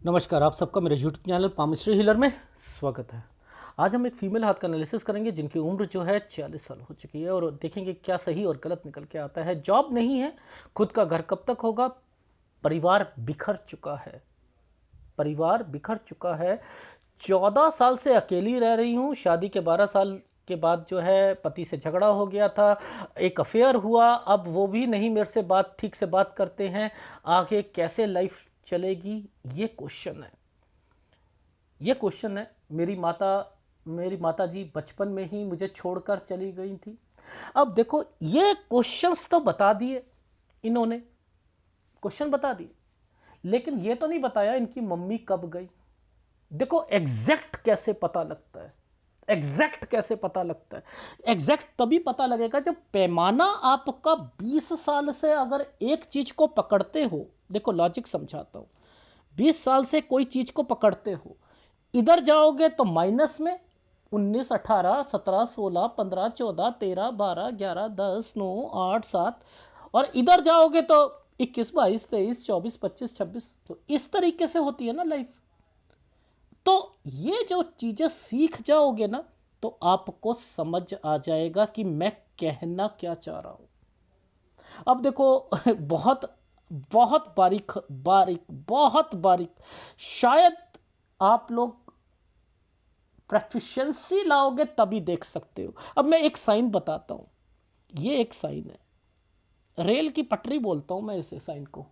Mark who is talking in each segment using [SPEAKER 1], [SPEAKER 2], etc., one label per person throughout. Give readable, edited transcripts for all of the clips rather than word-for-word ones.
[SPEAKER 1] नमस्कार, आप सबका मेरे यूट्यूब चैनल पामिस्ट्री हीलर में स्वागत है। आज हम एक फीमेल हाथ का एनालिसिस करेंगे जिनकी उम्र जो है 46 साल हो चुकी है और देखेंगे क्या सही और गलत निकल के आता है। जॉब नहीं है, खुद का घर कब तक होगा, परिवार बिखर चुका है, परिवार बिखर चुका है। 14 साल से अकेली रह रही हूँ, शादी के 12 साल के बाद जो है पति से झगड़ा हो गया था, एक अफेयर हुआ, अब वो भी नहीं मेरे से बात ठीक से बात करते हैं। आगे कैसे लाइफ चलेगी, ये क्वेश्चन है, ये क्वेश्चन है। मेरी माता जी बचपन में ही मुझे छोड़कर चली गई थी। अब देखो, ये क्वेश्चंस तो बता दिए इन्होंने, क्वेश्चन बता दिए, लेकिन ये तो नहीं बताया इनकी मम्मी कब गई। देखो, एग्जैक्ट कैसे पता लगता है, एग्जैक्ट कैसे पता लगता है? एग्जैक्ट तभी पता लगेगा जब पैमाना आपका 20 साल से अगर एक चीज को पकड़ते हो। देखो, लॉजिक समझाता हूं। 20 साल से कोई चीज को पकड़ते हो, इधर जाओगे तो माइनस में 19, 18, 17, 16, 15, 14, 13, 12, 11, 10, 9, 8, 7, और इधर जाओगे तो 21, 22, 23, 24, 25, 26। तो इस तरीके से होती है ना लाइफ। तो ये जो चीजें सीख जाओगे ना, तो आपको समझ आ जाएगा कि मैं कहना क्या चाह रहा हूं। अब देखो, बहुत बहुत बारीक बारीक, बहुत बारीक, शायद आप लोग प्रोफिशिएंसी लाओगे तभी देख सकते हो। अब मैं एक साइन बताता हूं, ये एक साइन है, रेल की पटरी बोलता हूं मैं इसे, साइन को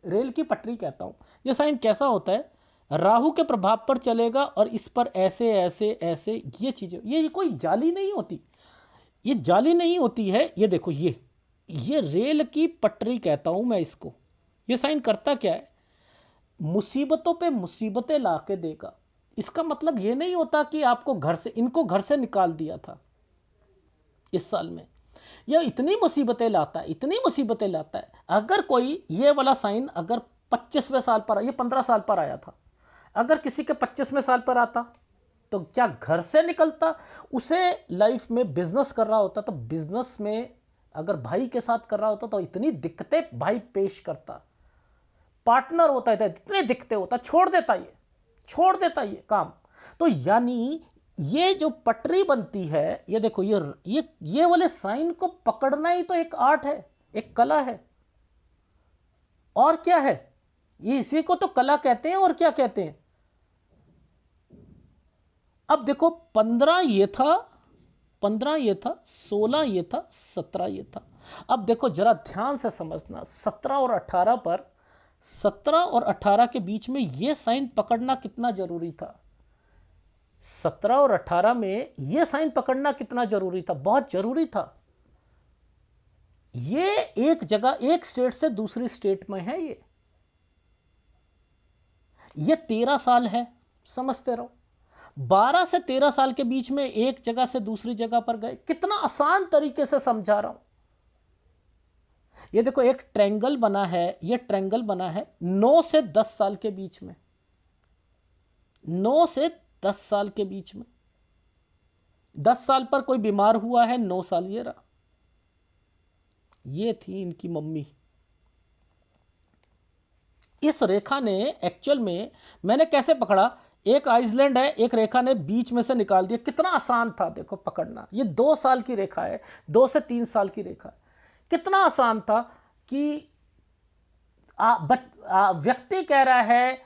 [SPEAKER 1] रेल की पटरी कहता हूं। ये साइन कैसा होता है? राहु के प्रभाव पर चलेगा और इस पर ऐसे ऐसे ऐसे ये चीजें, ये कोई जाली नहीं होती, ये जाली नहीं होती है। ये देखो, ये रेल की पटरी कहता हूं मैं इसको। ये साइन करता क्या है? मुसीबतों पे मुसीबतें ला के देगा। इसका मतलब ये नहीं होता कि आपको घर से, इनको घर से निकाल दिया था इस साल में, यह इतनी मुसीबतें लाता है, इतनी मुसीबतें लाता है। अगर कोई ये वाला साइन अगर 25वें साल पर, ये 15 साल पर आया था, अगर किसी के 25वें साल पर आता तो क्या घर से निकलता? उसे लाइफ में बिजनेस कर रहा होता तो बिजनेस में अगर भाई के साथ कर रहा होता तो इतनी दिक्कतें भाई पेश करता, पार्टनर होता है इतने दिक्कतें होता, छोड़ देता ये काम। तो यानी ये जो पटरी बनती है, ये देखो, ये वाले साइन को पकड़ना ही तो एक आर्ट है, एक कला है। और क्या है ये? इसी को तो कला कहते हैं, और क्या कहते हैं? अब देखो, 15 ये था, 15 ये था, 16 ये था, 17 ये था। अब देखो जरा ध्यान से समझना, 17 और 18 पर, 17 और 18 के बीच में ये साइन पकड़ना कितना जरूरी था? 17 और 18 में ये साइन पकड़ना कितना जरूरी था? बहुत जरूरी था। ये एक जगह, एक स्टेट से दूसरी स्टेट में है। ये 13 साल है, समझते रहो। 12 से 13 साल के बीच में एक जगह से दूसरी जगह पर गए। कितना आसान तरीके से समझा रहा हूं। ये देखो, एक ट्रायंगल बना है, ये ट्रायंगल बना है 9 से 10 साल के बीच में, 9 से 10 साल के बीच में। 10 साल पर कोई बीमार हुआ है, 9 साल ये रहा। ये थी इनकी मम्मी। इस रेखा ने एक्चुअल में, मैंने कैसे पकड़ा? एक आइसलैंड है, एक रेखा ने बीच में से निकाल दिया। कितना आसान था देखो पकड़ना। ये 2 साल की रेखा है, 2 से 3 साल की रेखा है। कितना आसान था कि व्यक्ति कह रहा है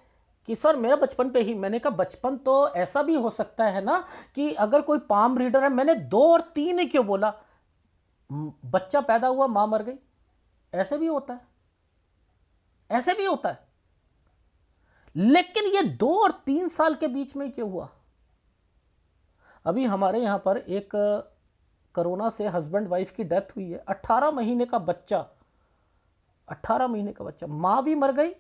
[SPEAKER 1] कि सर मेरा बचपन पे ही। मैंने कहा बचपन तो ऐसा भी हो सकता है ना कि अगर कोई पाम रीडर है, मैंने 2 और 3 ही क्यों बोला? बच्चा पैदा हुआ, मां मर गई, ऐसे भी होता है, ऐसे भी होता है। लेकिन ये 2 और 3 साल के बीच में क्यों हुआ? अभी हमारे यहां पर एक कोरोना से हस्बैंड वाइफ की डेथ हुई है। 18 महीने का बच्चा, 18 महीने का बच्चा, मां भी मर गई,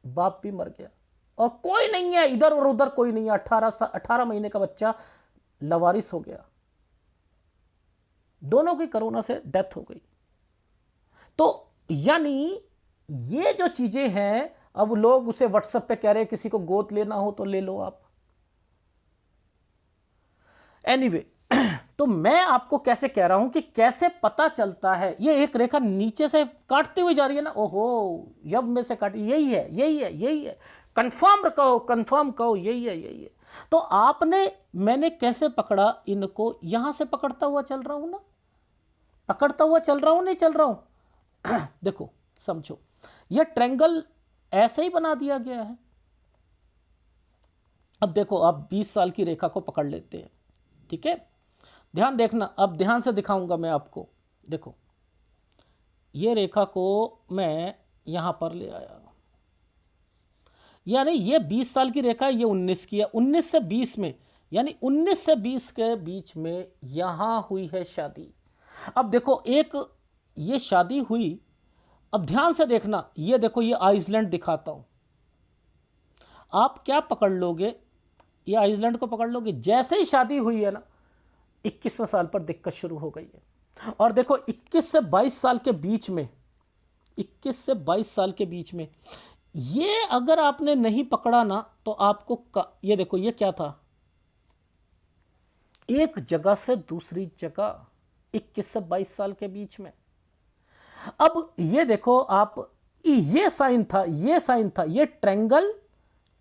[SPEAKER 1] बाप भी मर गया, और कोई नहीं है इधर और उधर, कोई नहीं है। 18 महीने का बच्चा लवारिस हो गया, दोनों की कोरोना से डेथ हो गई। तो यानी ये जो चीजें हैं, अब लोग उसे व्हाट्सएप पे कह रहे हैं किसी को गोद लेना हो तो ले लो आप। एनीवे, तो मैं आपको कैसे कह रहा हूं कि कैसे पता चलता है। ये एक रेखा नीचे से काटती हुई जा रही है ना, ओहो, जब में से काटी, यही है, यही है, यही है। कंफर्म कहो, यही है, यही है। तो मैंने कैसे पकड़ा इनको? यहां से पकड़ता हुआ चल रहा हूं ना, पकड़ता हुआ चल रहा हूं, नहीं चल रहा हूं? देखो समझो, यह ट्रायंगल ऐसे ही बना दिया गया है। अब देखो, अब 20 साल की रेखा को पकड़ लेते हैं, ठीक है? ध्यान देखना, अब ध्यान से दिखाऊंगा मैं आपको। देखो, ये रेखा को मैं यहां पर ले आया, यानी ये 20 साल की रेखा है, ये 19 की है। 19 से 20 में, यानी 19 से 20 के बीच में यहां हुई है शादी। अब देखो, एक ये शादी हुई। अब ध्यान से देखना, ये देखो, ये आइसलैंड दिखाता हूं। आप क्या पकड़ लोगे? ये आइसलैंड को पकड़ लोगे। जैसे ही शादी हुई है ना, 21वें साल पर दिक्कत शुरू हो गई है। और देखो, 21 से 22 साल के बीच में, 21 से 22 साल के बीच में ये अगर आपने नहीं पकड़ा ना, तो आपको ये देखो, ये क्या था? एक जगह से दूसरी जगह, 21 से 22 साल के बीच में। अब ये देखो आप, ये साइन था, ये साइन था, ये ट्रायंगल,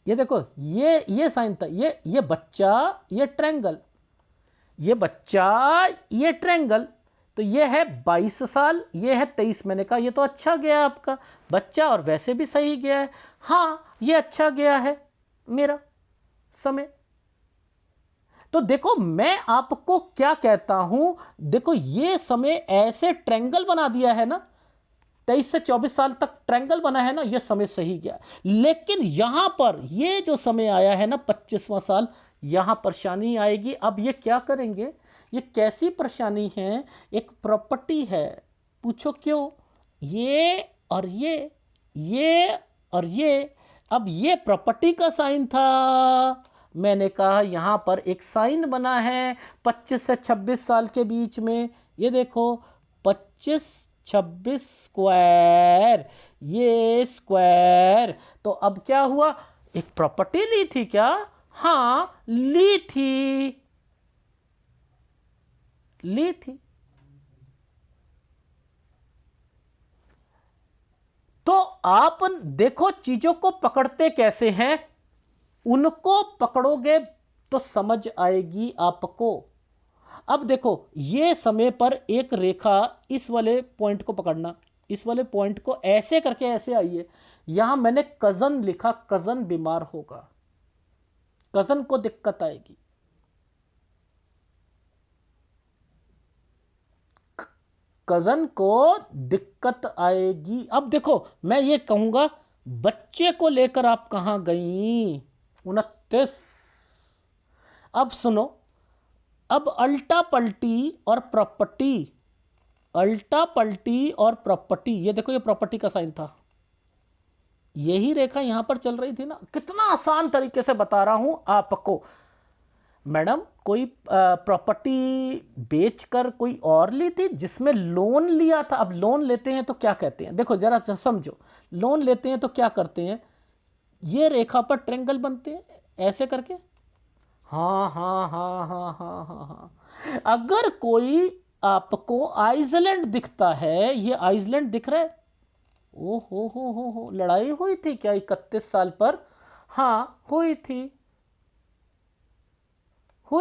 [SPEAKER 1] ये देखो, ये साइन था, ये बच्चा, ये ट्रायंगल, ये बच्चा, ये ट्रायंगल। तो ये है 22 साल, ये है 23। मैंने कहा ये तो अच्छा गया आपका बच्चा, और वैसे भी सही गया है। हाँ, ये अच्छा गया है मेरा समय। तो देखो, मैं आपको क्या कहता हूं, देखो ये समय ऐसे ट्रायंगल बना दिया है ना, 23 से 24 साल तक ट्रायंगल बना है ना, ये समय सही गया। लेकिन यहां पर ये जो समय आया है ना, 25वां साल, यहां परेशानी आएगी। अब ये क्या करेंगे? ये कैसी परेशानी है? एक प्रॉपर्टी है। पूछो क्यों? ये और ये और ये। अब ये प्रॉपर्टी का साइन था। मैंने कहा यहां पर एक साइन बना है 25 से 26 साल के बीच में। ये देखो, 25 26 स्क्वायर, ये स्क्वायर। तो अब क्या हुआ? एक प्रॉपर्टी ली थी क्या? हाँ, ली थी। तो आप देखो, चीजों को पकड़ते कैसे हैं, उनको पकड़ोगे तो समझ आएगी आपको। अब देखो, ये समय पर एक रेखा, इस वाले पॉइंट को पकड़ना, इस वाले पॉइंट को ऐसे करके ऐसे आइए। यहां मैंने कजन लिखा, कजन बीमार होगा, कजन को दिक्कत आएगी। कजन को दिक्कत आएगी। अब देखो, मैं ये कहूंगा, बच्चे को लेकर आप कहां गई? 29। अब सुनो, अब अल्टा पल्टी और प्रॉपर्टी, अल्टा पल्टी और प्रॉपर्टी। ये देखो, ये प्रॉपर्टी का साइन था, यही रेखा यहां पर चल रही थी ना। कितना आसान तरीके से बता रहा हूं आपको। मैडम, कोई प्रॉपर्टी बेचकर कोई और ली थी, जिसमें लोन लिया था। अब लोन लेते हैं तो क्या कहते हैं? देखो जरा समझो, लोन लेते हैं तो क्या करते हैं? ये रेखा पर ट्रायंगल बनते हैं ऐसे करके। हाँ हाँ हाँ हाँ हाँ हाँ हाँ। अगर कोई आपको आइसलैंड दिखता है, ये आइसलैंड दिख रहा है, ओ हो, लड़ाई हुई थी क्या 31 साल पर? हाँ, हुई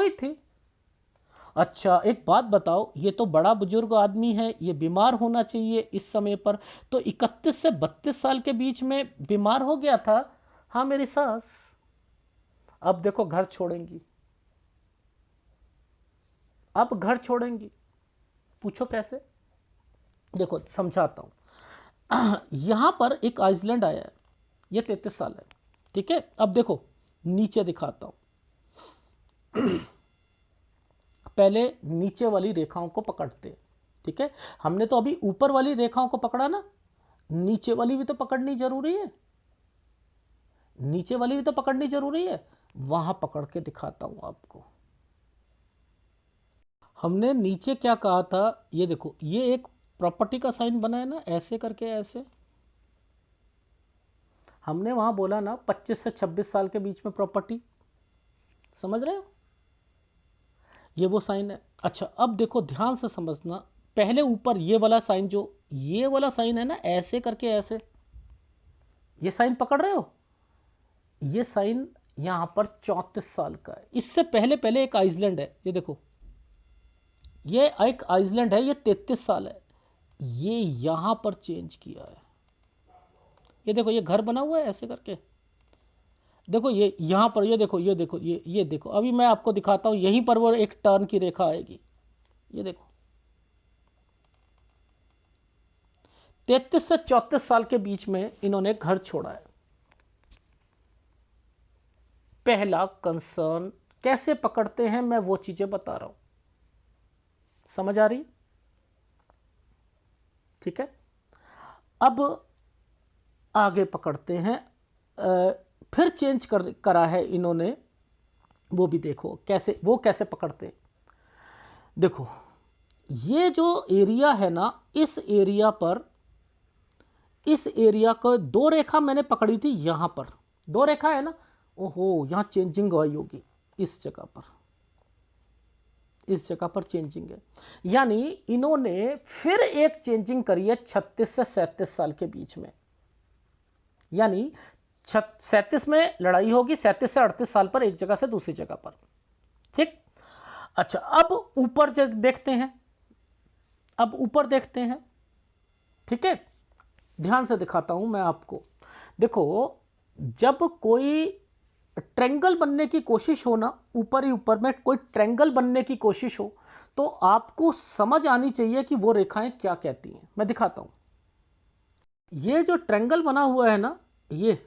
[SPEAKER 1] थी। अच्छा, एक बात बताओ, ये तो बड़ा बुजुर्ग आदमी है, ये बीमार होना चाहिए इस समय पर। तो 31 से 32 साल के बीच में बीमार हो गया था। हाँ, मेरी सास। अब देखो, घर छोड़ेंगी, अब घर छोड़ेंगी। पूछो कैसे? देखो समझाता हूं। यहां पर एक आइसलैंड आया है, ये 33 साल है, ठीक है? अब देखो, नीचे दिखाता हूं। पहले नीचे वाली रेखाओं को पकड़ते, ठीक है? हमने तो अभी ऊपर वाली रेखाओं को पकड़ा ना, नीचे वाली भी तो पकड़नी जरूरी है, नीचे वाली भी तो पकड़नी जरूरी है। वहां पकड़ के दिखाता हूं आपको। हमने नीचे क्या कहा था? ये देखो, ये एक प्रॉपर्टी का साइन बना है ना, ऐसे करके ऐसे। हमने वहां बोला ना 25 से 26 साल के बीच में प्रॉपर्टी, समझ रहे हो? ये वो साइन है। अच्छा, अब देखो ध्यान से समझना, पहले ऊपर ये वाला साइन, जो ये वाला साइन है ना, ऐसे करके ऐसे, ये साइन पकड़ रहे हो? ये साइन यहां पर 34 साल का है। इससे पहले पहले एक आइसलैंड है, ये देखो, ये एक आइसलैंड है, ये 33 साल है। ये यहां पर चेंज किया है। ये देखो, ये घर बना हुआ है ऐसे करके, देखो ये यहां पर, ये देखो, ये देखो, ये देखो, अभी मैं आपको दिखाता हूं, यहीं पर वो एक टर्न की रेखा आएगी। ये देखो, 33 से 34 साल के बीच में इन्होंने घर छोड़ा है। पहला कंसर्न कैसे पकड़ते हैं, मैं वो चीजें बता रहा हूं, समझ आ रही? ठीक है, अब आगे पकड़ते हैं। फिर चेंज करा है इन्होंने, वो भी देखो कैसे, वो कैसे पकड़ते हैं। देखो, ये जो एरिया है ना, इस एरिया पर, इस एरिया को दो रेखा मैंने पकड़ी थी, यहां पर दो रेखा है ना, ओहो, यहां चेंजिंग आई होगी, इस जगह पर, इस जगह पर चेंजिंग है। यानी इन्होंने फिर एक चेंजिंग करी है 36 से 37 साल के बीच में। यानी 37 में लड़ाई होगी, 37 से 38 साल पर, एक जगह से दूसरी जगह पर। ठीक, अच्छा, अब ऊपर देखते हैं, अब ऊपर देखते हैं। ठीक है, ध्यान से दिखाता हूं मैं आपको। देखो, जब कोई ट्रायंगल बनने की कोशिश हो ना, ऊपर ही ऊपर में कोई ट्रायंगल बनने की कोशिश हो, तो आपको समझ आनी चाहिए कि वो रेखाएं क्या कहती हैं। मैं दिखाता हूं, ये जो ट्रायंगल बना हुआ है ना, ये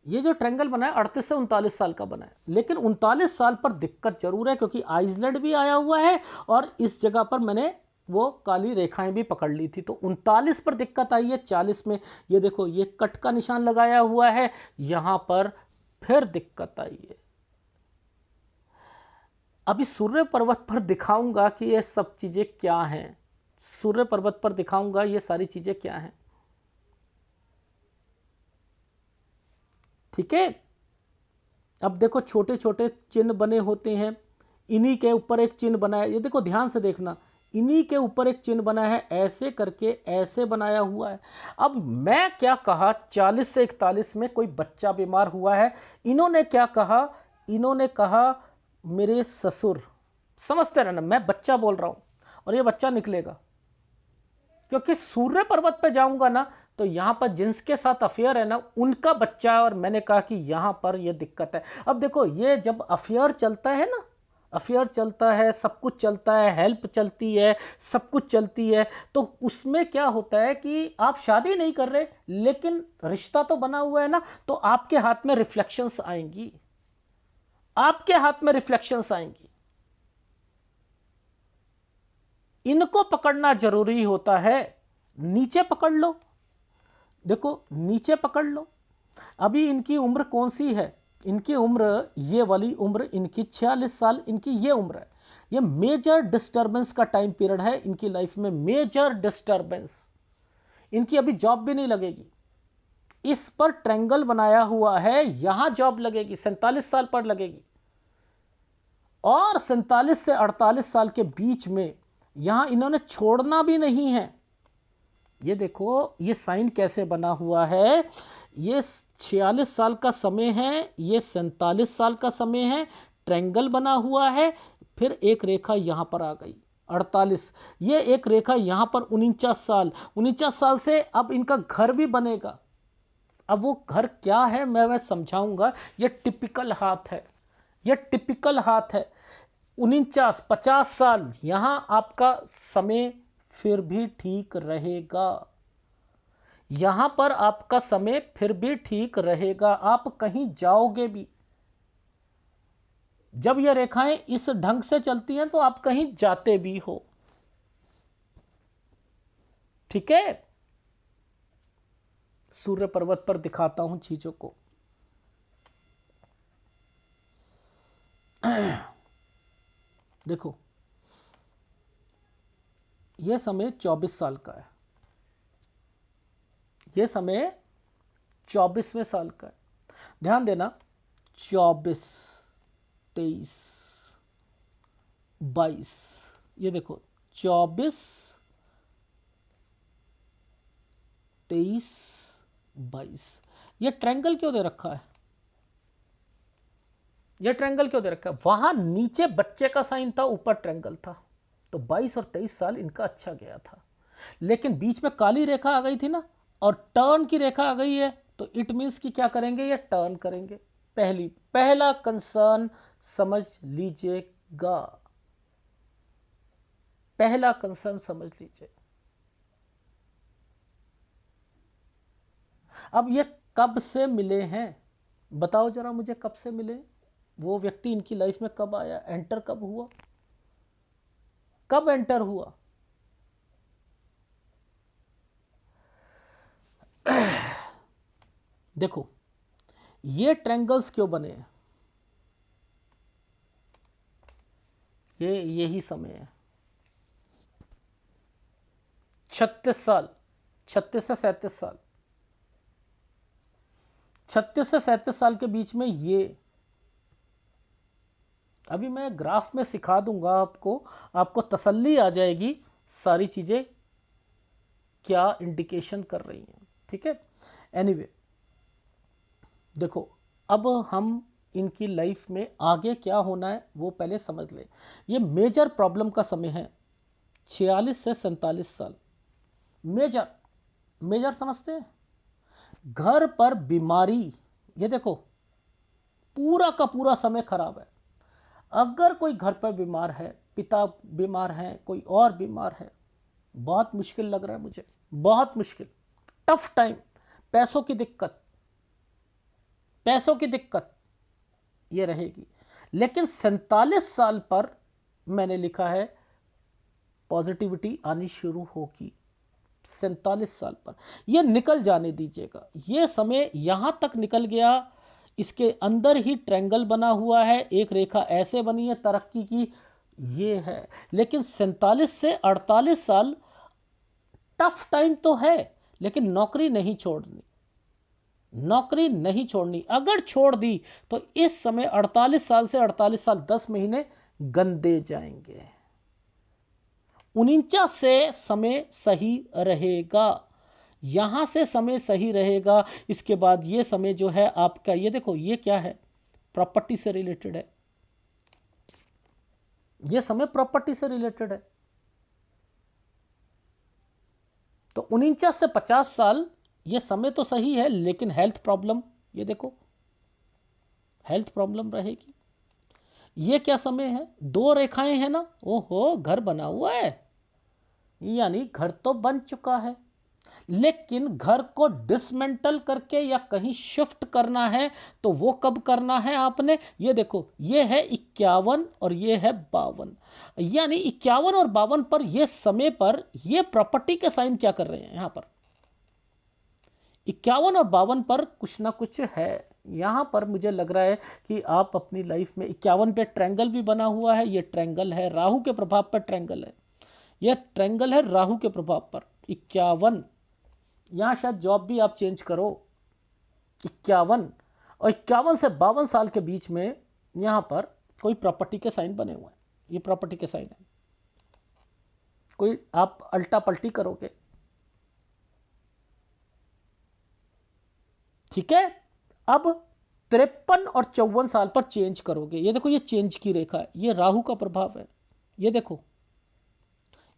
[SPEAKER 1] जो ट्रायंगल बना है 38 से 39 साल का बना है, लेकिन 39 साल पर दिक्कत जरूर है, क्योंकि आइसलैंड भी आया हुआ है और इस जगह पर मैंने वो काली रेखाएं भी पकड़ ली थी, तो 39 पर दिक्कत आई है। 40 में ये देखो, ये कट का निशान लगाया हुआ है, यहां पर फिर दिक्कत आई है। अभी सूर्य पर्वत पर दिखाऊंगा कि ये सब चीजें क्या हैं, सूर्य पर्वत पर दिखाऊंगा ये सारी चीजें क्या हैं। ठीक है, अब देखो, छोटे छोटे चिन्ह बने होते हैं, इन्हीं के ऊपर एक चिन्ह बना है, ये देखो ध्यान से देखना, इन्हीं के ऊपर एक चिन्ह बना है, ऐसे करके ऐसे बनाया हुआ है। अब मैं क्या कहा, 40 से 41 में कोई बच्चा बीमार हुआ है, इन्होंने क्या कहा, इन्होंने कहा मेरे ससुर, समझते रहना, मैं बच्चा बोल रहा हूं और ये बच्चा निकलेगा, क्योंकि सूर्य पर्वत पे जाऊंगा ना, तो यहां पर जिनके साथ अफेयर है ना, उनका बच्चा है, और मैंने कहा कि यहां पर यह दिक्कत है। अब देखो, ये जब अफेयर चलता है ना, अफेयर चलता है, सब कुछ चलता है, हेल्प चलती है, सब कुछ चलती है, तो उसमें क्या होता है कि आप शादी नहीं कर रहे, लेकिन रिश्ता तो बना हुआ है ना, तो आपके हाथ में रिफ्लेक्शंस आएंगी, आपके हाथ में रिफ्लेक्शंस आएंगी। इनको पकड़ना जरूरी होता है। नीचे पकड़ लो, देखो नीचे पकड़ लो। अभी इनकी उम्र कौन सी है, इनकी उम्र, ये वाली उम्र इनकी 46 साल, इनकी ये उम्र है। ये मेजर डिस्टर्बेंस का टाइम पीरियड है इनकी लाइफ में, मेजर डिस्टर्बेंस। इनकी अभी जॉब भी नहीं लगेगी, इस पर ट्रायंगल बनाया हुआ है, यहां जॉब लगेगी 47 साल पर लगेगी, और 47 से 48 साल के बीच में यहां इन्होंने छोड़ना भी नहीं है। ये देखो, ये साइन कैसे बना हुआ है, ये 46 साल का समय है, ये 47 साल का समय है, ट्रायंगल बना हुआ है, फिर एक रेखा यहां पर आ गई 48, ये एक रेखा यहां पर 49 साल, 49 साल से अब इनका घर भी बनेगा। अब वो घर क्या है मैं समझाऊंगा। ये टिपिकल हाथ है, ये टिपिकल हाथ है। 49 50 साल यहां आपका समय फिर भी ठीक रहेगा, यहां पर आपका समय फिर भी ठीक रहेगा, आप कहीं जाओगे भी, जब ये रेखाएं इस ढंग से चलती हैं तो आप कहीं जाते भी हो। ठीक है, सूर्य पर्वत पर दिखाता हूं चीजों को। देखो, यह समय 24 साल का है, यह समय 24वें साल का है। ध्यान देना, 24 23 22, ये देखो 24 23 22, ये ट्रायंगल क्यों दे रखा है? ये ट्रायंगल क्यों दे रखा है? वहां नीचे बच्चे का साइन था, ऊपर ट्रायंगल था, तो 22 और 23 साल इनका अच्छा गया था। लेकिन बीच में काली रेखा आ गई थी ना, और टर्न की रेखा आ गई है, तो इट मीन्स कि क्या करेंगे, ये टर्न करेंगे। पहला कंसर्न समझ लीजिएगा, पहला कंसर्न समझ लीजिए। अब ये कब से मिले हैं, बताओ जरा मुझे, कब से मिले? वो व्यक्ति इनकी लाइफ में कब आया, एंटर कब हुआ, कब एंटर हुआ? देखो, ये ट्रायंगल्स क्यों बने हैं, ये यही समय है 36 साल, 36 से 37 साल, 36 से 37 साल के बीच में ये, अभी मैं ग्राफ में सिखा दूंगा आपको, आपको तसल्ली आ जाएगी सारी चीजें क्या इंडिकेशन कर रही हैं, ठीक है। एनीवे, देखो, अब हम इनकी लाइफ में आगे क्या होना है वो पहले समझ ले। ये मेजर प्रॉब्लम का समय है, 46 से 47 साल। मेजर, मेजर समझते हैं? घर पर बीमारी, ये देखो पूरा का पूरा समय खराब है। अगर कोई घर पर बीमार है, पिता बीमार है, कोई और बीमार है, बहुत मुश्किल लग रहा है मुझे, बहुत मुश्किल, टफ टाइम, पैसों की दिक्कत, पैसों की दिक्कत ये रहेगी। लेकिन 47 साल पर मैंने लिखा है पॉजिटिविटी आनी शुरू होगी। 47 साल पर ये निकल जाने दीजिएगा, ये समय यहां तक निकल गया, इसके अंदर ही ट्रायंगल बना हुआ है, एक रेखा ऐसे बनी है तरक्की की, ये है। लेकिन 47 से 48 साल टफ टाइम तो है, लेकिन नौकरी नहीं छोड़नी, नौकरी नहीं छोड़नी। अगर छोड़ दी तो इस समय 48 साल से 48 साल 10 महीने गंदे जाएंगे। 49 से समय सही रहेगा, यहां से समय सही रहेगा। इसके बाद ये समय जो है आपका, ये देखो ये क्या है, प्रॉपर्टी से रिलेटेड है, ये समय प्रॉपर्टी से रिलेटेड है। तो 49 से 50 साल ये समय तो सही है, लेकिन हेल्थ प्रॉब्लम, ये देखो हेल्थ प्रॉब्लम रहेगी। ये क्या समय है, दो रेखाएं हैं ना, ओहो घर बना हुआ है, यानी घर तो बन चुका है, लेकिन घर को डिसमेंटल करके या कहीं शिफ्ट करना है, तो वो कब करना है आपने, ये देखो ये है 51 और ये है 52, यानी 51 और 52 पर ये समय पर ये प्रॉपर्टी के साइन क्या कर रहे हैं, यहां पर 51 और 52 पर कुछ ना कुछ है। यहां पर मुझे लग रहा है कि आप अपनी लाइफ में 51 पे ट्रायंगल भी बना हुआ है, ये ट्रायंगल है राहु के प्रभाव पर, ट्रायंगल है, यह ट्रायंगल है राहु के प्रभाव पर 51। यहां शायद जॉब भी आप चेंज करो, 51 और 51 से 52 साल के बीच में यहां पर कोई प्रॉपर्टी के साइन बने हुए हैं, ये प्रॉपर्टी के साइन है, कोई आप अल्टा पल्टी करोगे, ठीक है। अब 53 और 54 साल पर चेंज करोगे, ये देखो ये चेंज की रेखा है, ये राहु का प्रभाव है, ये देखो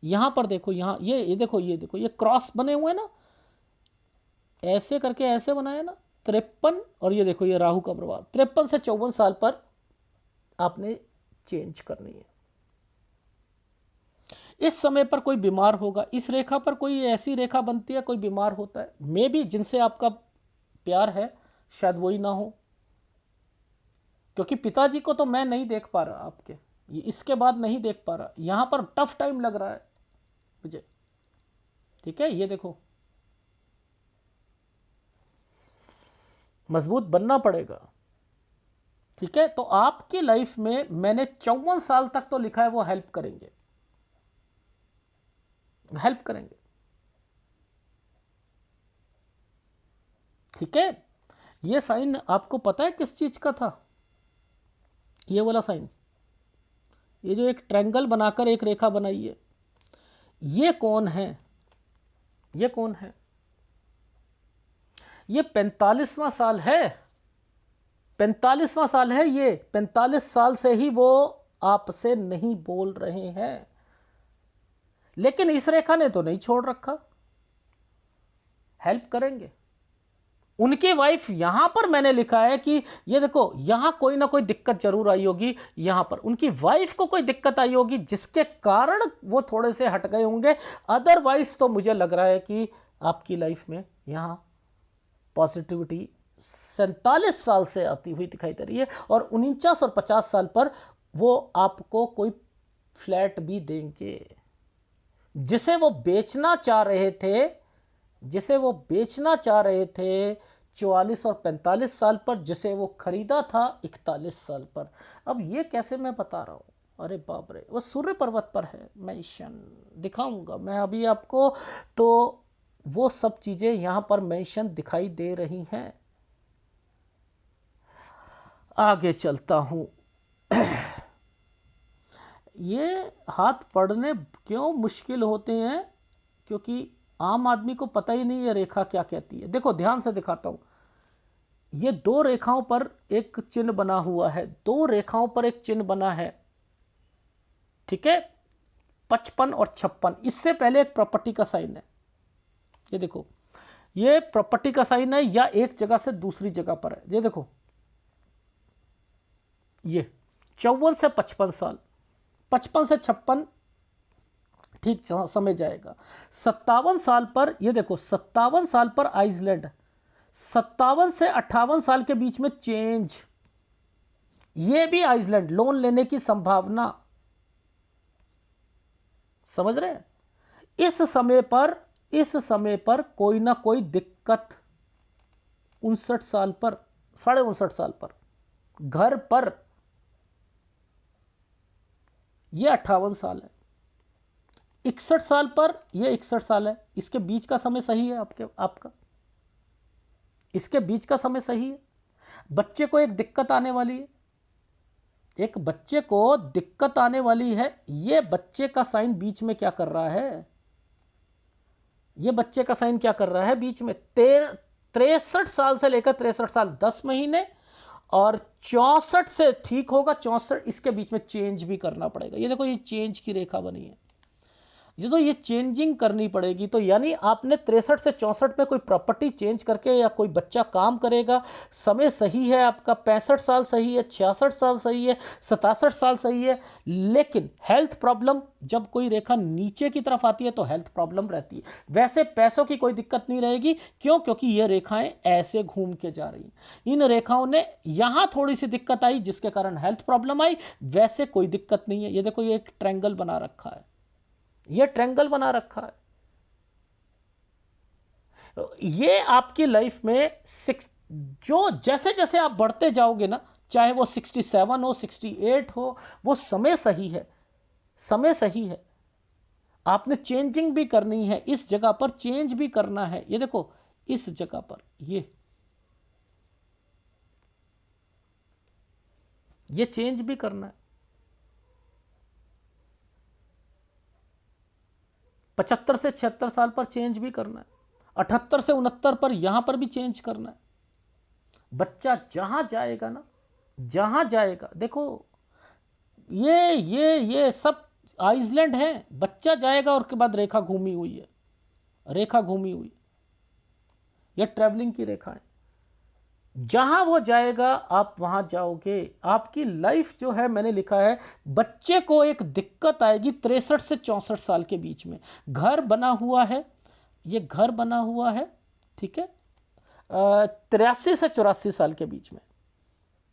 [SPEAKER 1] यहां पर देखो, यहां ये देखो, ये देखो ये क्रॉस बने हुए हैं ना, ऐसे करके ऐसे बनाया ना 53, और ये देखो ये राहु का प्रभाव, 53 से 54 साल पर आपने चेंज करनी है। इस समय पर कोई बीमार होगा, इस रेखा पर कोई ऐसी रेखा बनती है, कोई बीमार होता है, मे भी जिनसे आपका प्यार है शायद वही ना हो, क्योंकि पिताजी को तो मैं नहीं देख पा रहा आपके, ये इसके बाद नहीं देख पा रहा, यहां पर टफ टाइम लग रहा है मुझे, ठीक है। ये देखो मजबूत बनना पड़ेगा, ठीक है। तो आपकी लाइफ में मैंने 54 साल तक तो लिखा है वो हेल्प करेंगे, हेल्प करेंगे, ठीक है। ये साइन आपको पता है किस चीज का था, ये वाला साइन, ये जो एक ट्रायंगल बनाकर एक रेखा बनाई है, ये कौन है, ये कौन है, ये 45वां साल है, 45वां साल है, ये 45 साल से ही वो आपसे नहीं बोल रहे हैं, लेकिन इस रेखा ने तो नहीं छोड़ रखा, हेल्प करेंगे। उनकी वाइफ यहां पर मैंने लिखा है कि ये देखो यहां कोई ना कोई दिक्कत जरूर आई होगी, यहां पर उनकी वाइफ को कोई दिक्कत आई होगी जिसके कारण वो थोड़े से हट गए होंगे। अदरवाइज तो मुझे लग रहा है कि आपकी लाइफ में यहां पॉजिटिविटी 47 साल से आती हुई दिखाई दे रही है, और 49 और 50 साल पर वो आपको कोई फ्लैट भी देंगे जिसे वो बेचना चाह रहे थे, जिसे वो बेचना चाह रहे थे 44 और 45 साल पर, जिसे वो खरीदा था 41 साल पर। अब ये कैसे मैं बता रहा हूँ, अरे बाप रे, वो सूर्य पर्वत पर है, मेंशन दिखाऊंगा मैं अभी आपको, तो वो सब चीजें यहां पर मेंशन दिखाई दे रही हैं। आगे चलता हूं। ये हाथ पढ़ने क्यों मुश्किल होते हैं, क्योंकि आम आदमी को पता ही नहीं है रेखा क्या कहती है। देखो ध्यान से दिखाता हूं, ये दो रेखाओं पर एक चिन्ह बना हुआ है, दो रेखाओं पर एक चिन्ह बना है, ठीक है, 55 और 56। इससे पहले एक प्रॉपर्टी का साइन है, ये देखो ये प्रॉपर्टी का साइन है, या एक जगह से दूसरी जगह पर है। ये देखो ये 54 से 55 साल, 55 से 56 ठीक समझ जाएगा। 57 साल पर, ये देखो 57 साल पर आइसलैंड, 57 से 58 साल के बीच में चेंज, ये भी आइसलैंड, लोन लेने की संभावना, समझ रहे हैं। इस समय पर कोई ना कोई दिक्कत 59 साल पर, 59.5 साल पर घर पर, यह 58 साल है। 61 साल पर, यह 61 साल है, इसके बीच का समय सही है आपका, इसके बीच का समय सही है। बच्चे को एक दिक्कत आने वाली है, एक बच्चे को दिक्कत आने वाली है। यह बच्चे का साइन बीच में क्या कर रहा है, यह बच्चे का साइन क्या कर रहा है बीच में, 63 साल से लेकर 63 साल 10 महीने, और 64 से ठीक होगा 64, इसके बीच में चेंज भी करना पड़ेगा। ये देखो ये चेंज की रेखा बनी है, ये तो ये चेंजिंग करनी पड़ेगी। तो यानी आपने 63 से 64 में कोई प्रॉपर्टी चेंज करके या कोई बच्चा काम करेगा, समय सही है आपका, 65 साल सही है, 66 साल सही है, 67 साल सही है, लेकिन हेल्थ प्रॉब्लम, जब कोई रेखा नीचे की तरफ आती है तो हेल्थ प्रॉब्लम रहती है। वैसे पैसों की कोई दिक्कत नहीं रहेगी, क्यों, क्योंकि ये रेखाएं ऐसे घूम के जा रही हैं। इन रेखाओं ने यहां थोड़ी सी दिक्कत आई जिसके कारण हेल्थ प्रॉब्लम आई, वैसे कोई दिक्कत नहीं है। ये देखो ये एक ट्रायंगल बना रखा है, ये ट्रायंगल बना रखा है। ये आपकी लाइफ में जो जैसे जैसे आप बढ़ते जाओगे ना, चाहे वो 67 हो, 68 हो, वो समय सही है, समय सही है। आपने चेंजिंग भी करनी है, इस जगह पर चेंज भी करना है। ये देखो इस जगह पर ये चेंज भी करना है। 75 से 76 साल पर चेंज भी करना है, 78 से 69 पर यहां पर भी चेंज करना है। बच्चा जहां जाएगा ना, जहां जाएगा, देखो ये सब आइसलैंड है, बच्चा जाएगा और उसके बाद रेखा घूमी हुई है, रेखा घूमी हुई, यह ट्रैवलिंग की रेखा है। जहां वो जाएगा आप वहां जाओगे। आपकी लाइफ जो है, मैंने लिखा है, बच्चे को एक दिक्कत आएगी 63 से 64 साल के बीच में। घर बना हुआ है, ये घर बना हुआ है, ठीक है, 83 से 84 साल के बीच में,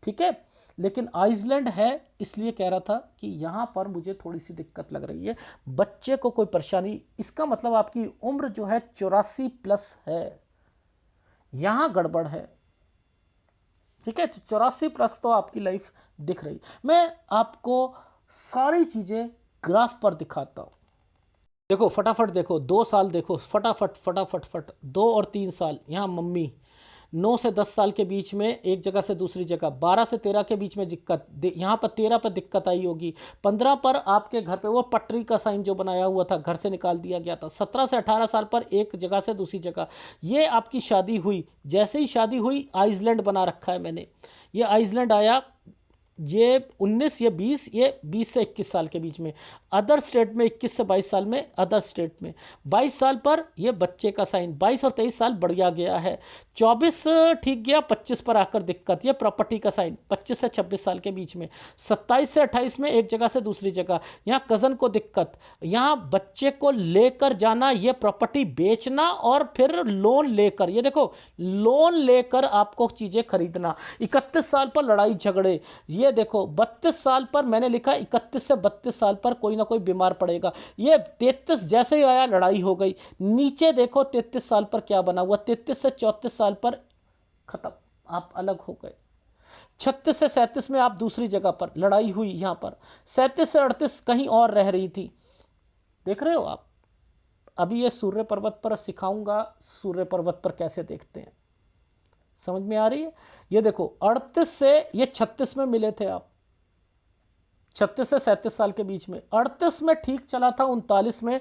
[SPEAKER 1] ठीक है, लेकिन आइसलैंड है, इसलिए कह रहा था कि यहां पर मुझे थोड़ी सी दिक्कत लग रही है, बच्चे को कोई परेशानी। इसका मतलब आपकी उम्र जो है 84 प्लस है, यहां गड़बड़ है, ठीक है। 84 प्लस तो आपकी लाइफ दिख रही। मैं आपको सारी चीजें ग्राफ पर दिखाता हूं। देखो फटाफट देखो, 2 साल देखो, फटाफट फटाफट फट 2 और 3 साल, यहाँ मम्मी 9 से 10 साल के बीच में एक जगह से दूसरी जगह, 12 से 13 के बीच में दिक्कत, यहाँ पर 13 पर दिक्कत आई होगी, 15 पर आपके घर पे वो पटरी का साइन जो बनाया हुआ था घर से निकाल दिया गया था, 17 से 18 साल पर एक जगह से दूसरी जगह, ये आपकी शादी हुई, जैसे ही शादी हुई आइसलैंड बना रखा है मैंने, ये आइसलैंड आया, ये 19 या 20, ये 20 से 21 साल के बीच में, अदर स्टेट में 21 से 22 साल में, अदर स्टेट में 22 साल पर ये बच्चे का साइन, 22 और 23 साल बढ़िया गया है, 24 ठीक गया, 25 पर आकर दिक्कत, ये प्रॉपर्टी का साइन 25 से 26 साल के बीच में, 27 से 28 में एक जगह से दूसरी जगह, यहाँ कज़न को दिक्कत, यहाँ बच्चे को लेकर जाना, ये प्रॉपर्टी बेचना और फिर लोन लेकर, ये देखो लोन लेकर आपको चीज़ें खरीदना, 31 साल पर लड़ाई झगड़े, ये देखो 32 साल पर मैंने लिखा 31 से 32 साल पर कोई ना कोई बीमार पड़ेगा, ये 33 जैसे ही आया लड़ाई हो गई, नीचे देखो 33 साल पर क्या बना हुआ, 33 से 34 साल पर खत्म, आप अलग हो गए, 36 से 37 में आप दूसरी जगह पर लड़ाई हुई, यहाँ पर 37 से 38 कहीं और रह रही थी, देख रहे हो आप। अभी ये सूर्य पर्वत पर सिखाऊंगा, सूर्य पर्वत पर कैसे देखते हैं, समझ में आ रही है। ये देखो 38 से ये 36 में मिले थे आप, 36 से 37 साल के बीच में, 38 में ठीक चला था, 39 में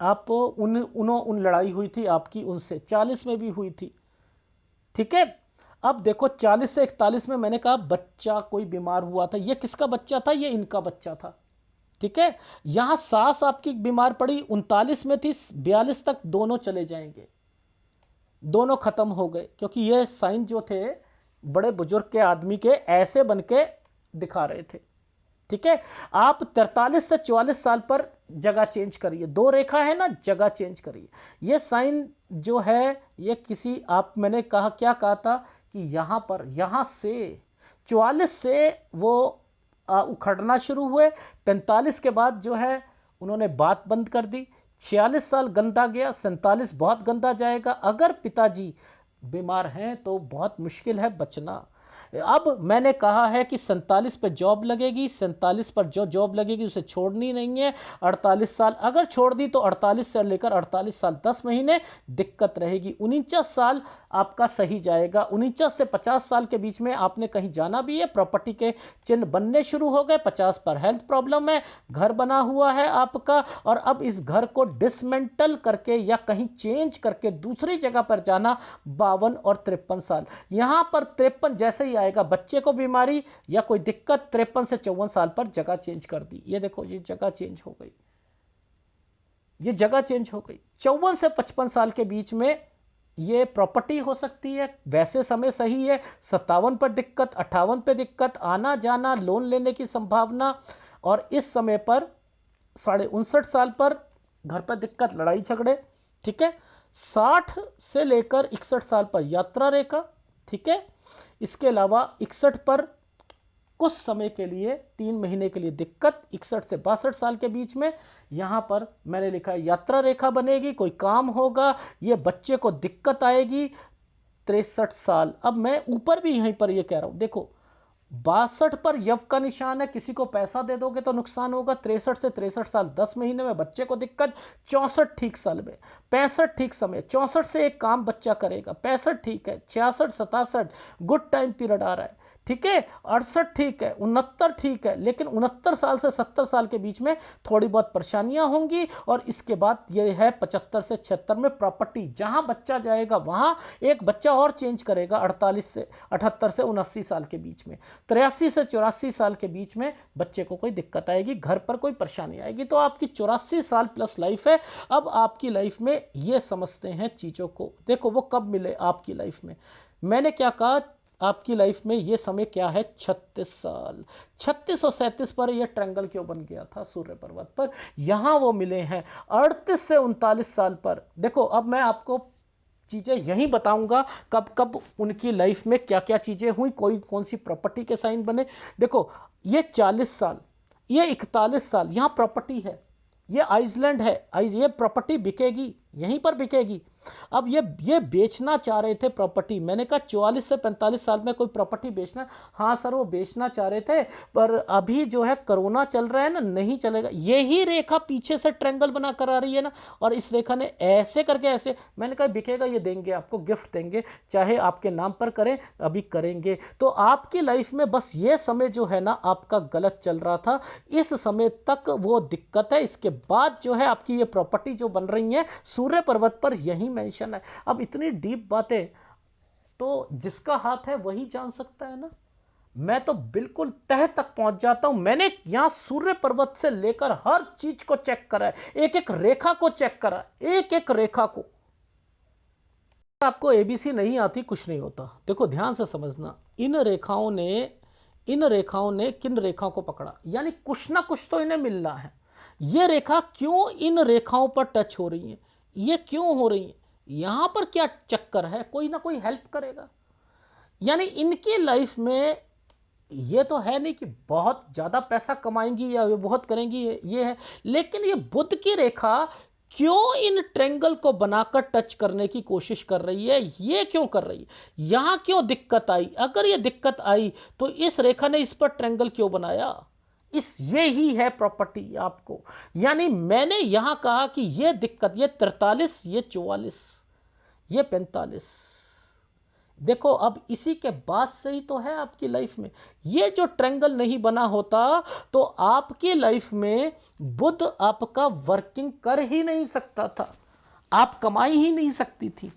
[SPEAKER 1] आप उन लड़ाई हुई थी आपकी उनसे, 40 में भी हुई थी, ठीक है। अब देखो 40 से 41 में मैंने कहा बच्चा कोई बीमार हुआ था, ये किसका बच्चा था, ये इनका बच्चा था, ठीक है। यहां सास आपकी बीमार पड़ी, 39 में थी, 42 तक दोनों चले जाएंगे, दोनों खत्म हो गए, क्योंकि ये साइन जो थे बड़े बुजुर्ग के आदमी के ऐसे बन के दिखा रहे थे, ठीक है। आप 43 से 44 साल पर जगह चेंज करिए, दो रेखा है ना, जगह चेंज करिए। ये साइन जो है ये किसी आप मैंने कहा क्या कहा था कि यहाँ पर यहाँ से 44 से वो उखड़ना शुरू हुए, 45 के बाद जो है उन्होंने बात बंद कर दी, 46 साल गंदा गया, 47 बहुत गंदा जाएगा, अगर पिताजी बीमार हैं तो बहुत मुश्किल है बचना। अब मैंने कहा है कि 47 पर जॉब लगेगी, 47 पर जो जॉब लगेगी उसे छोड़नी नहीं है, 48 साल अगर छोड़ दी तो 48 से लेकर 48 साल 10 महीने दिक्कत रहेगी, 49 साल आपका सही जाएगा, 49 से 50 साल के बीच में आपने कहीं जाना भी है, प्रॉपर्टी के चिन्ह बनने शुरू हो गए, 50 पर हेल्थ प्रॉब्लम है, घर बना हुआ है आपका, और अब इस घर को डिसमेंटल करके या कहीं चेंज करके दूसरी जगह पर जाना, 52 और 53 साल, यहां पर 53 जैसे ही आएगा बच्चे को बीमारी या कोई दिक्कत, 53 से 54 साल पर जगह चेंज कर दी, ये देखो ये जगह चेंज हो गई, ये जगह चेंज हो गई, 54 से 55 साल के बीच में ये प्रॉपर्टी हो सकती है, वैसे समय सही है, 57 पर दिक्कत, 58 पे दिक्कत, आना जाना, लोन लेने की संभावना, और इस समय पर 59 साल पर घर पर दिक्कत, लड़ाई झगड़े, ठीक है। 60 से लेकर 61 साल पर यात्रा रेखा, ठीक है। इसके अलावा 61 पर कुछ समय के लिए 3 महीने के लिए दिक्कत, 61 से 62 साल के बीच में यहाँ पर मैंने लिखा है यात्रा रेखा बनेगी, कोई काम होगा, ये बच्चे को दिक्कत आएगी, 63 साल। अब मैं ऊपर भी यहीं पर ये कह रहा हूँ, देखो 62 पर यव का निशान है, किसी को पैसा दे दोगे तो नुकसान होगा, 63 से 63 साल 10 महीने में बच्चे को दिक्कत, 64 ठीक साल में, 65 ठीक समय, 64 से एक काम बच्चा करेगा, 65 ठीक है, 66 67 गुड टाइम पीरियड आ रहा है, ठीक है, 68 ठीक है, 69 ठीक है, लेकिन 69 साल से 70 साल के बीच में थोड़ी बहुत परेशानियां होंगी, और इसके बाद ये है 75 से 76 में प्रॉपर्टी, जहां बच्चा जाएगा वहां एक बच्चा और चेंज करेगा, 48 से 78 से 79 साल के बीच में, 83 से 84 साल के बीच में बच्चे को कोई दिक्कत आएगी, घर पर कोई परेशानी आएगी, तो आपकी 84 साल प्लस लाइफ है। अब आपकी लाइफ में ये समझते हैं चीज़ों को, देखो वो कब मिले आपकी लाइफ में, मैंने क्या कहा आपकी लाइफ में ये समय क्या है, 36 साल, 36 और 37 पर ये ट्रायंगल क्यों बन गया था सूर्य पर्वत पर, यहाँ वो मिले हैं 38 से 39 साल पर। देखो अब मैं आपको चीज़ें यहीं बताऊंगा कब कब उनकी लाइफ में क्या क्या चीज़ें हुई, कोई कौन सी प्रॉपर्टी के साइन बने। देखो ये 40 साल, ये 41 साल, यहाँ प्रॉपर्टी है, ये आइसलैंड है, ये प्रॉपर्टी बिकेगी, यहीं पर बिकेगी, अब ये बेचना चाह रहे थे प्रॉपर्टी। मैंने कहा 44 से 45 साल में कोई प्रॉपर्टी बेचना, हाँ सर वो बेचना चाह रहे थे, पर अभी जो है कोरोना चल रहा है ना, नहीं चलेगा। यही रेखा पीछे से ट्रायंगल बना कर आ रही है ना, और इस रेखा ने ऐसे करके ऐसे, मैंने कहा बिकेगा, ये देंगे आपको, गिफ्ट देंगे, चाहे आपके नाम पर करें, अभी करेंगे। तो आपकी लाइफ में बस ये समय जो है ना आपका गलत चल रहा था, इस समय तक वो दिक्कत है। इसके बाद जो है आपकी ये प्रॉपर्टी जो बन रही है सूर्य पर्वत पर, यही मेंशन है। अब इतनी डीप बातें तो जिसका हाथ है वही जान सकता है ना। मैं तो बिल्कुल तह तक पहुंच जाता हूं। मैंने यहां सूर्य पर्वत से लेकर हर चीज को चेक करा है, एक एक रेखा को चेक करा, एक एक रेखा को। आपको एबीसी नहीं आती कुछ नहीं होता। देखो ध्यान से समझना, इन रेखाओं ने किन रेखाओं को पकड़ा, यानी कुछ ना कुछ तो इन्हें मिल रहा है। ये रेखा क्यों इन रेखाओं पर टच हो रही है, ये क्यों हो रही है, यहां पर क्या चक्कर है, कोई ना कोई हेल्प करेगा। यानी इनकी लाइफ में ये तो है नहीं कि बहुत ज़्यादा पैसा कमाएंगी या ये बहुत करेंगी, ये है, लेकिन ये बुध की रेखा क्यों इन ट्रेंगल को बनाकर टच करने की कोशिश कर रही है, ये क्यों कर रही है, यहां क्यों दिक्कत आई। अगर ये दिक्कत आई तो इस रेखा ने इस पर ट्रेंगल क्यों बनाया, ये ही है प्रॉपर्टी आपको। यानी मैंने यहां कहा कि ये दिक्कत, ये 43, ये 44, ये 45, देखो अब इसी के बाद से ही तो है आपकी लाइफ में। ये जो ट्रायंगल नहीं बना होता तो आपकी लाइफ में बुध आपका वर्किंग कर ही नहीं सकता था, आप कमाई ही नहीं सकती थी।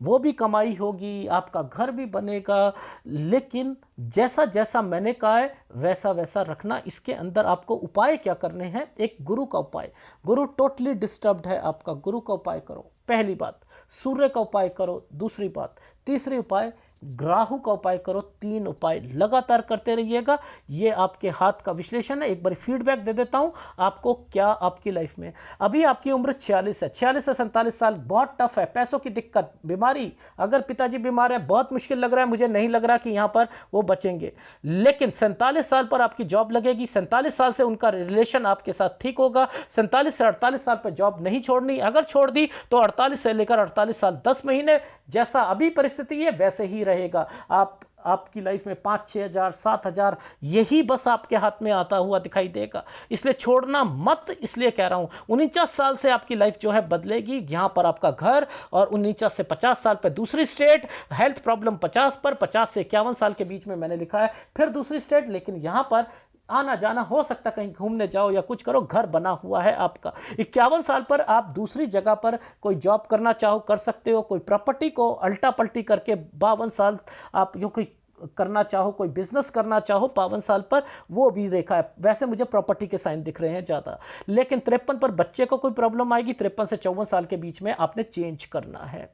[SPEAKER 1] वो भी कमाई होगी, आपका घर भी बनेगा, लेकिन जैसा जैसा मैंने कहा है वैसा वैसा रखना। इसके अंदर आपको उपाय क्या करने हैं, एक गुरु का उपाय। गुरु टोटली डिस्टर्ब्ड है आपका, गुरु का उपाय करो, पहली बात। सूर्य का उपाय करो, दूसरी बात। तीसरी उपाय राहु का उपाय करो। 3 उपाय लगातार करते रहिएगा। ये आपके हाथ का विश्लेषण है, एक बार फीडबैक दे देता हूं आपको क्या आपकी लाइफ में। अभी आपकी उम्र 46 है, 46 से 47 साल बहुत टफ है। पैसों की दिक्कत, बीमारी, अगर पिताजी बीमार है बहुत मुश्किल लग रहा है, मुझे नहीं लग रहा कि यहां पर वो बचेंगे, लेकिन 47 साल पर आपकी जॉब लगेगी। 47 साल से उनका रिलेशन आपके साथ ठीक होगा। 47 से 48 साल पर जॉब नहीं छोड़नी, अगर छोड़ दी तो 48 से लेकर 48 साल 10 महीने, जैसा अभी परिस्थिति है वैसे ही रहेगा। आपकी लाइफ में 5-6 हज़ार 7 हज़ार यही बस आपके हाथ में आता हुआ दिखाई देगा, इसलिए छोड़ना मत। इसलिए कह रहा हूं 49 साल से आपकी लाइफ जो है बदलेगी। यहां पर आपका घर, और 49 से 50 साल पर दूसरी स्टेट, हेल्थ प्रॉब्लम 50 पर, 50 से 51 साल के बीच में मैंने लिखा है फिर दूसरी स्टेट, लेकिन यहां पर आना जाना हो सकता, कहीं घूमने जाओ या कुछ करो, घर बना हुआ है आपका। 51 साल पर आप दूसरी जगह पर कोई जॉब करना चाहो कर सकते हो, कोई प्रॉपर्टी को अल्टा पल्टी करके 52 साल आप यो कोई करना चाहो, कोई बिजनेस करना चाहो 52 साल पर, वो भी रेखा है। वैसे मुझे प्रॉपर्टी के साइन दिख रहे हैं ज़्यादा, लेकिन 53 पर बच्चे को कोई प्रॉब्लम आएगी। 53 से 54 साल के बीच में आपने चेंज करना है।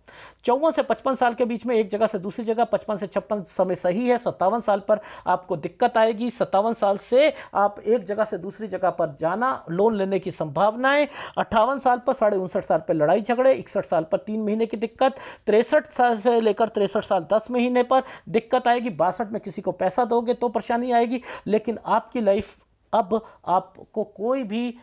[SPEAKER 1] 54 से 55 साल के बीच में एक जगह से दूसरी जगह, 55 से 56 समय सही है। 57 साल पर आपको दिक्कत आएगी। 57 साल से आप एक जगह से दूसरी जगह पर जाना, लोन लेने की संभावनाएं। 58 साल पर 59.5 साल पर लड़ाई झगड़े। 61 साल पर 3 महीने की दिक्कत। 63 साल से लेकर 63 साल 10 महीने पर दिक्कत आएगी। 62 में किसी को पैसा दोगे तो परेशानी आएगी, लेकिन आपकी लाइफ अब आपको कोई भी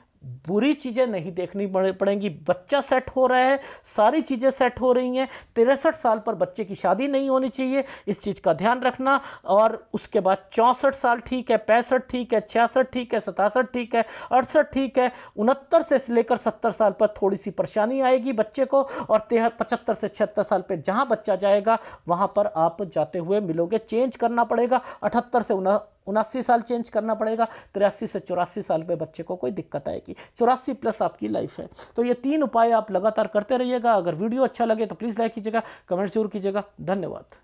[SPEAKER 1] बुरी चीज़ें नहीं देखनी पड़ेंगी। बच्चा सेट हो रहा है, सारी चीज़ें सेट हो रही हैं। 63 साल पर बच्चे की शादी नहीं होनी चाहिए, इस चीज़ का ध्यान रखना। और उसके बाद 64 साल ठीक है, 65 ठीक है, 66 ठीक है, 67 ठीक है, 68 ठीक है। 69 से लेकर 70 साल पर थोड़ी सी परेशानी आएगी बच्चे को, और 75 से 76 साल पर जहाँ बच्चा जाएगा वहाँ पर आप जाते हुए मिलोगे। चेंज करना पड़ेगा। 78 से 79 साल चेंज करना पड़ेगा। 83 से 84 साल पे बच्चे को कोई दिक्कत आएगी। 84 प्लस आपकी लाइफ है। तो ये 3 उपाय आप लगातार करते रहिएगा। अगर वीडियो अच्छा लगे तो प्लीज़ लाइक कीजिएगा, कमेंट जरूर कीजिएगा। धन्यवाद।